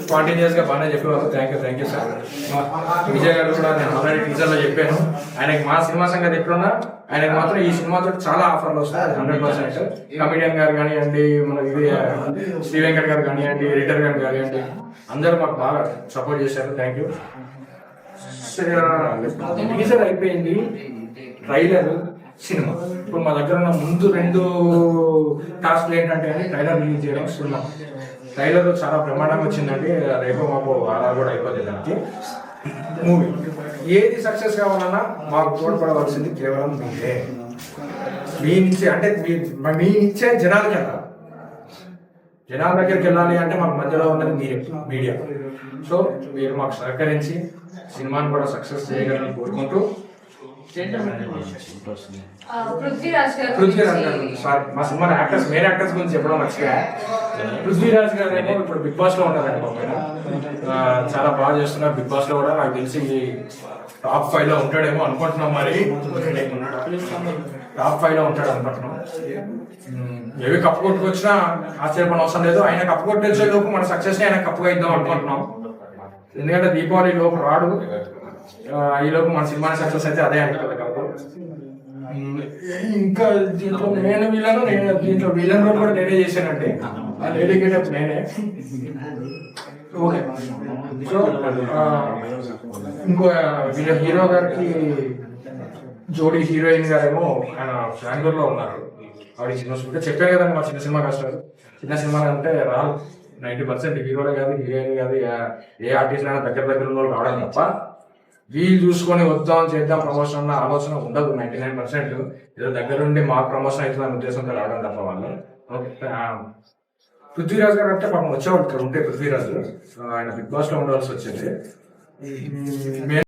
Spontaneous గా బాగానే చెప్పేవారు. Thank you sir. విజయ్ గారు కూడా నేను ఆల్రెడీ టీజర్ లో చెప్పాను, ఆయనకి మా సినిమా సంగతి ఎట్లున్నా ఆయనకి మాత్రం ఈ సినిమాతో చాలా ఆఫర్లు వస్తాయి 100%. కమిడియన్ గారు కానివ్వండి, మన ఇది శ్రీ వెంకట్ గారు కానివ్వండి, ఎడిటర్ గారు కానివ్వండి, అందరూ మాకు బాగా సపోర్ట్ చేశారు. Thank you. టీజర్ అయిపోయింది, ట్రైలర్, సినిమా. ఇప్పుడు మా దగ్గర ఉన్న ముందు 2 టాస్క్లు ఏంటంటే ట్రైలర్ రిలీజ్ చేయడం, సినిమా. ట్రైలర్ చాలా బ్రహ్మాండంగా వచ్చిందండి, రేపు మాకు ఆర్ఆర్ కూడా అయిపోతుంది. దానికి మూవీ ఏది సక్సెస్ కావాలన్నా మాకు తోడ్పడవలసింది కేవలం మీరే. మీ నుంచి అంటే మీ ఇచ్చే జనాలకి వెళ్ళాలి, జనాల దగ్గరికి వెళ్ళాలి అంటే మాకు మధ్యలో ఉన్నది మీరే, మీడియా. సో మీరు మాకు సహకరించి సినిమాని కూడా సక్సెస్ చేయగలని కోరుకుంటూ, పృథ్వీరాజ్ గారు సారీ మా సినిమా యాక్టర్స్, మెయిన్ యాక్టర్స్ గురించి చెప్పడం నచ్చగా. పృథ్వీరాజ్ గారు ఏమో ఇప్పుడు బిగ్ బాస్ లో ఉన్నారండి. చాలా బాగా చేస్తున్నారు బిగ్ బాస్ లో కూడా. నాకు తెలిసి టాప్ 5 లో ఉంటాడేమో అనుకుంటున్నాం. మరి టాప్ 5 లో ఉంటాడు అనుకుంటున్నాం. ఏవి కప్పు కొట్టుకొచ్చినా ఆశ్చర్యపడిన అవసరం లేదు. ఆయన కప్పు కొట్టేసే లోపు మన సక్సెస్ ని ఆయన కప్పుగా ఇద్దాం అనుకుంటున్నాం. ఎందుకంటే దీపావళి లోపు రాడు, ఈ లోపు మన సినిమా సక్సెస్ అయితే అదే అంటారు కప్పు. ఇంకా దీంట్లో నేను దీంట్లో విలన్ రోల్ కూడా నేనే చేశానండి. ఆ లేడీ గెటప్ నేనే. ఓకే. సో ఇంకో హీరో గారికి జోడీ హీరోయిన్ గారేమో ఆయన బెంగళూరులో ఉన్నారు. ఆవిడ సినిమా చూస్తే చెప్పాను కదండి, మా చిన్న సినిమా కష్టాలు. చిన్న సినిమా అంటే రాదు, 90% హీరోలే కాదు, హీరోయిన్ కాదు, ఏ ఆర్టిస్ట్ అయినా దగ్గర ఉన్న వాళ్ళు రావడం తప్ప వీళ్ళు చూసుకొని వద్దాం చేద్దాం ప్రమోషన్ అన్న ఆలోచన ఉండదు. 99% ఏదో దగ్గరుండి మాకు ప్రమోషన్ అవుతుందన్న ఉద్దేశంతో రావడం తప్ప వాళ్ళు. ఓకే. పృథ్వీరాజ్ గారు అంటే పాపం వచ్చేవాళ్ళు ఇక్కడ ఉంటే. పృథ్వీరాజు ఆయన బిగ్ బాస్ లో ఉండవలసి వచ్చింది.